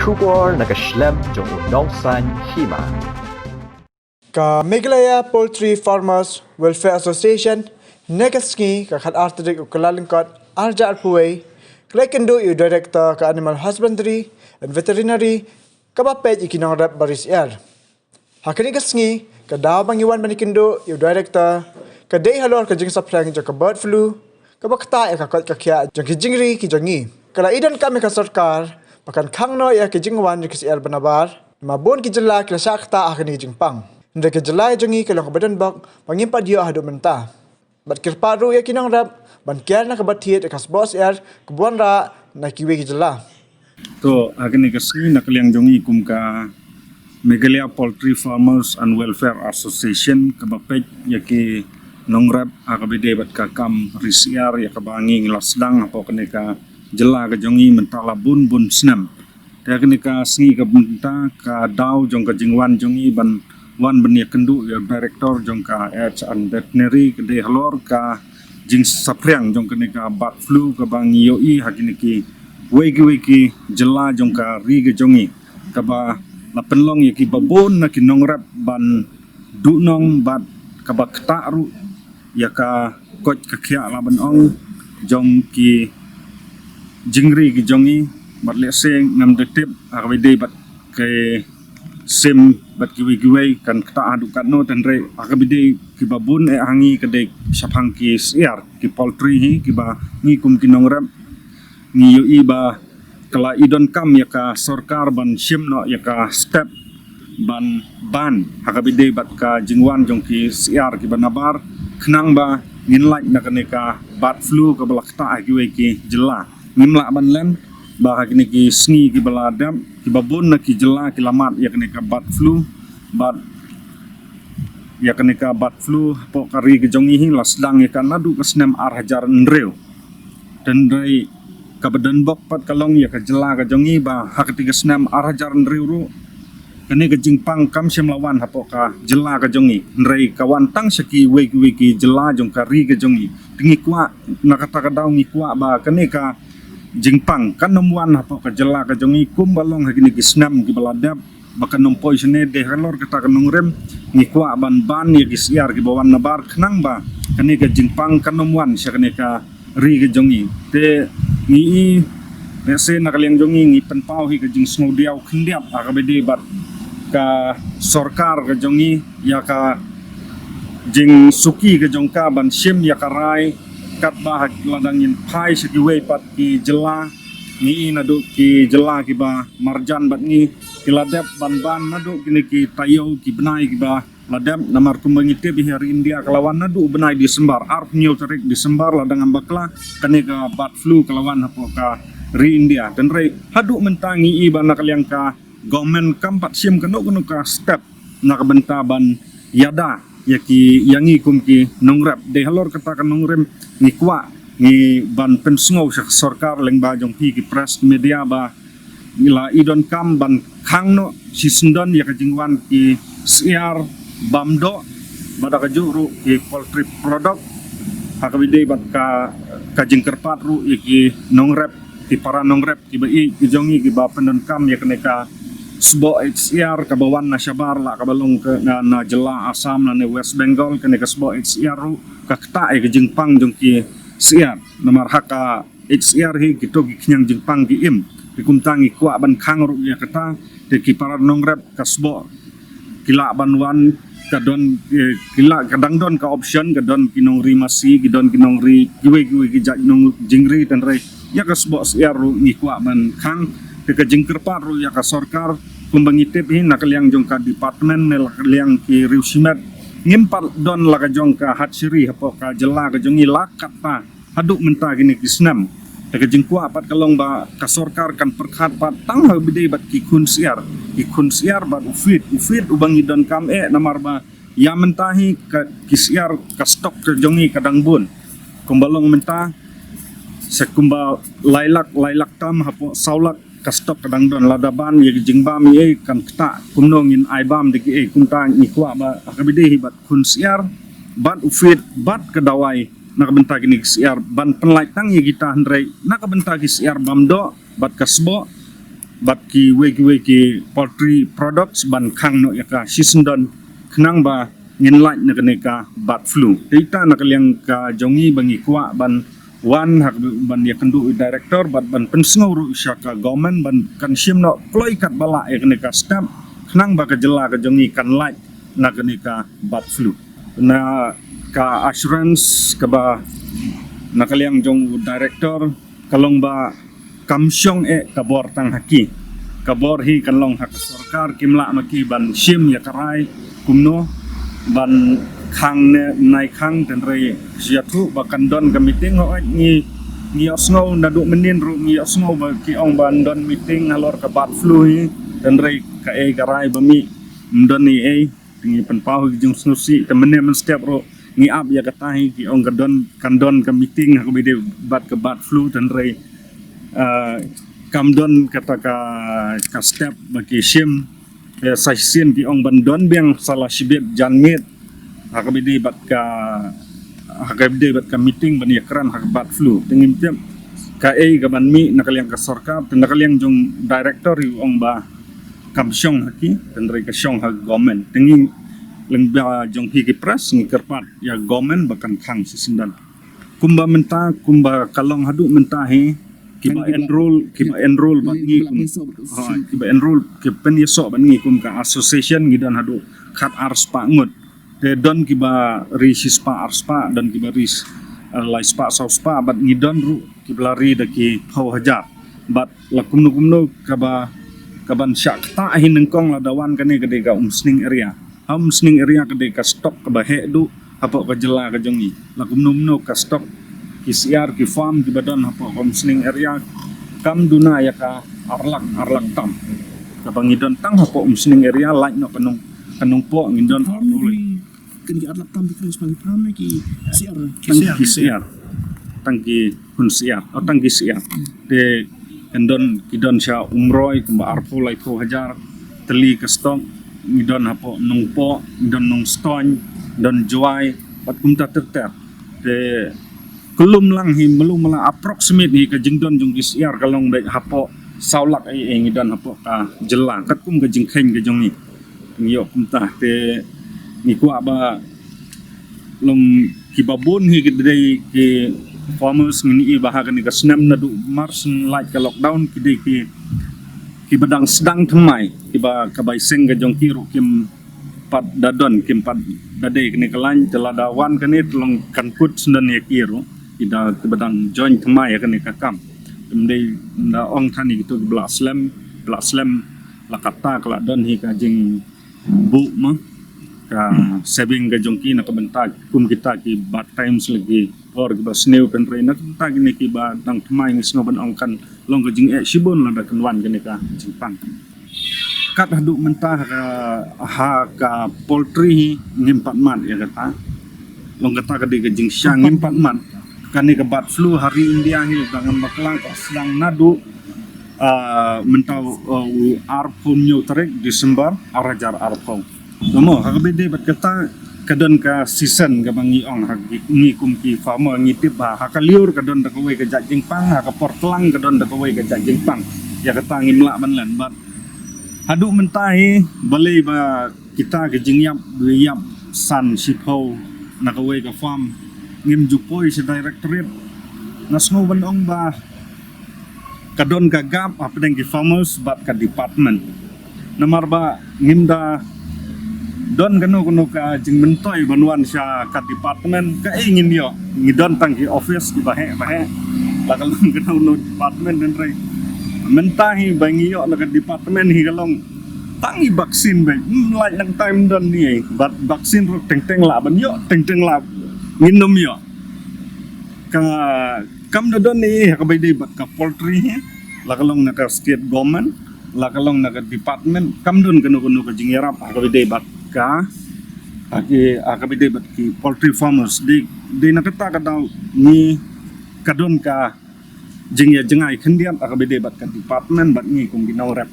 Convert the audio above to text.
Kubor nakaslem jong unongsan Hima. Ka Meghalaya Poultry Farmers Welfare Association negasngi ka khat artrik ukalalingkot arja arpuway krekendo yu director ka Animal Husbandry and Veterinary kabapet ikinong rep baris Syiar. Hakani gasngi ka Dawa bangiwan manikindo yu director ka day halor ka jing saprang jo ka bird flu ka bakta ka kot ka kya jong ki jingri ki jongi. Kala idan kami ka sarkar makan Khang no ya ki Jingwanrah ki Syiar banabar mabon ki Jylla ki sakta akani jingpang. Ndra ke Jylla jongi ke long badan bak pangimpa dia hadu menta. Bat kirparu ya kinang rap ban kiar na kabathiet kas bos Syiar Jingwanrah na kiwe ki Jylla. To agni kasni nakaliang jongi kum ka Meghalaya Poultry Farmers and Welfare Association kabapet yaki nongrap akabide bat ka kam Syiar ya kabangi lasdang apo kene ka Jylla ka jongi mentala bun snam. Ta kene ka sngi ka benta ka daw jong ka jingwan jongi ban wan ben yakendu ya director jong ka H and Veterinary kede halor ka jing sapriang jong kene ka bat flu ka bangi yoi hakini ki weki Jylla jong ka ri ka jongi ka ba la penlong yaki babon na kinongrap ban dunong bat ka ba ktaru ya ka kot ka kya la ban ong jong ki jingri ki jongi bat leseng ngam detip akabide bat ke sim bat kiwi kan kta adu kan no tenre akabide ki babun hangi kede sapang ki Syiar ki poultry hi ki ba ngi kum kinongrap ngi yo iba kala idon kam ya ka sarkar ban sim no ya ka step ban akabide bat ka jingwan jong ki Syiar ki banabar khnang ba nginlak na kane ka bat flu ka balakta ki Jylla ngimla ban len ba hakini ki sngi ki baladam ki babon na ki Jylla ki lamat ya kane ka bat flu po kari ki jongi hi lasdang ya kan nadu kasnem arhajar nreu dan dai ka badan bok pat kalong ya ka Jylla ka jongi ba hakati kasnem arhajar nreu ru kane ka jingpang kam sem lawan hapo ka Jylla ka jongi nrei kawan tang saki weki Jylla jong ka ri ka jongi tingi kwa nakata ka daw ngi kwa ba kane ka jingpang kan nomwan hapo ka Jylla ka jongi kum balong hakini ki snam ki baladap baka nom poisone de halor kata ka nongrem ngi kwa ban ya ki Syiar ki bawan nabar khnang ba kane ka jingpang kan nomwan sya kane ka ri ka jongi te ngi nese nakaliang jongi ngi penpau hi ka jing snodiaw khndiap akabede bat ka sarkar ka jongi ya ka jing suki ka jongka ban sim ya karai kat bah ladangin pai sekiwe pat ki Jylla ni nadu ki Jylla ki ba marjan bat ni ki ladap ban nadu kini ki tayo ki benai ki ba ladap namar kumbangite bi hari India kelawan nadu benai di sembar arp new tarik di sembar ladang ambakla kane ka bat flu kelawan hapo ka ri India dan rei hadu mentangi i ban nakaliang ka government kampat sim kanu ka step nak bentaban yada yaki yangi kum ki nongrap de halor kata kan nongrem ni kwa ni ban pensngau sarkar leng ba jong pi ki press media ba ila idon kam ban Khang no si sendon ya ka jingwan ki Syiar bamdo bada ka juru ki poultry product hakabide bat ka jingkerpat ru yaki nongrap ki para nongrap ki ba i ki jongi ki ba pendon kam ya keneka sbo Syiar ka bawan na syabar la ka balong ke na Jylla Assam na ne West Bengal kene ka sbo Syiar ru ka kta e jingpang jong ki Syiar namar haka Syiar hi kito ki knyang jingpang ki im dikumtangi kwa ban Khang ru ya kata de ki para nongrap ka sbo kila ban wan ka don kila kadang don ka option ka don kinong ri masi ki don kinong ri giwe ki nong jingri tan re ya ka sbo Syiar ru ni kwa ban Khang ke jingkerpat ru ya ka sarkar kumbangitip hi nakaliang jong ka department nakaliang ki riusimet ngimpat don la ka jong ka hatsiri hapo ka Jylla ka jongi lakat pa haduk menta gini kisnam ke jingkwa pat kalong ba ka sarkar kan perkhat pat tang bide bat ki kun Syiar bat ufit ubangi don kam namar ba ya mentahi ka ki Syiar ka stok ka jongi kadang bun kumbalong menta sekumba lailak tam hapo saulak kastok kadang don ladaban ya jingbam ye kan kta kumnongin aibam de ki kumta ni kwa ba akabide hibat kun Syiar bat ufit bat kedawai nakabenta gini Syiar ban penlaitang ye kita handrai nakabenta ki Syiar bamdo bat kasbo bat ki we ki poultry products ban khang no yaka season don khnang ba ngin light na kaneka bat flu data na kalyang ka jongi bangi kwa ban wan hak ban ya kandu director ban pensngau ru syaka government ban kan sim no kloi kat bala ya kaneka stamp khnang ba ka Jylla ka jongi kan light na kaneka bat flu na ka assurance ka ba na kalyang jong director kalong ba kamsyong kabor tang haki kabor hi kanlong hak sarkar kimla maki ban sim ya karai kumno ban khang ne nai khang dan rei siatu bakan don ka meeting ho ngi osno na du menin ru ngi osno ba ki ong ban don meeting halor ka bat flu hi dan rei ka garai ba mi don ni ngi pen pau jung snusi te menen men step ro ngi ab ya katahi ki ong kan don ka meeting ha ko bide bat ka bat flu dan rei kam don kata ka step bagi sim saisin ki ong bandon biang salah sibet janmit hakabidi bat ka meeting ban yakran hak bat flu tingim tiap ka ka ban mi nakaliang ka sarkar nakaliang jong director yu ong ba kamsyong haki tendrai ka syong hak government tingin lengba jong hi ki press ngi kerpat ya government bakan khang sisindan kumba menta kumba kalong hadu menta hi kiba enroll bat ngi kum kiba enroll ke pen yeso ban ngi kum ka association ngi dan hadu khat arspa ngut te don kiba risispa arspa dan kiba ris laispa sauspa bat ngi don ru kiblari da ki phau hajar bat lakum no kaban syak ta hin nengkong la dawan kane kade ka umsning area kade ka stok ka bahe du apa ka Jylla ka jongi lakum no ka stok ki Syiar ki farm ki badan apa komsning area kam duna ya ka arlak tam ka bangidon tang apa umsning area like no kanung po ngidon kan ki arlak tam kan sebagai farm ki Syiar tangki hun Syiar atau tangki Syiar de kendon kidon sya umroy kumba arpo lai po hajar teli ke stok ngidon apa nung po ngidon nung stone don juai pat kumta terter de kelum lang belum mala approximate hi ka jingdon jong Syiar kalong dai hapo saulak ngidon hapo ka Jylla kat kum ka jingkheng ka jongi ngiyo kumta te ni kwa ba long kibabun hi kidai ki farmers ngini bahagan ni ka snam na du mars like ka lockdown kidai ki badang sedang themai kiba kabai seng ka jong kiru kim pat dadon kim pat dade kini kalan teladawan kani telong kankut sendan ya kiru ida badang join themai kani kakam temdei na ong thani gitu blak slam lakata kala don hi ka jing bu ma ka saving ka jongki na kabentak kum kita ki bat times lagi or ki ba snew kan train na ta kini ki ba dang themai ngi snoban ong kan long ka jing sibon la da kanwan kani ka jingpang kat hadu mentah ka poultry ngimpat mat ya kata long kata ka di ka jing syang ngimpat mat kani ka bat flu hari India hi dengan baklang ka sedang nadu mentau arpun nyu tarik Desember arajar arpau nomo hakabede bat kata kadon ka season ka bangi ong ngi kum ki farmer ngitip ba hakaliur kadon da kowe ka jingpang ka portlang kadon da kowe ka jingpang ya kata ngimla banlan bat hadu mentahi balai ba kita ke jingyap duyap san sipau na kowe ka farm ngim jupoi si directorate nasmo banong ba kadon ka gap apa deng ki farmers bat ka department namar ba ngimda don kanu ka jing mentoy banuan sya ka department ka ingin yo ngidon tang ki office ki bahe la kalong kanu no department den rei mentahi bangi yo la ka department hi kalong tangi vaksin ba like nang time don ni bat vaksin ro teng la ban yo teng la nginom yo ka kam don ni ka bay bat ka poultry la kalong na ka state government la kalong na ka department kam don kanu ka jingyarap ka bay bat ka akabide bat ki poultry farmers di nakata ka daw ni kadon ka jingya jengai khendian akabide bat ka department bat ni kum ginaw rep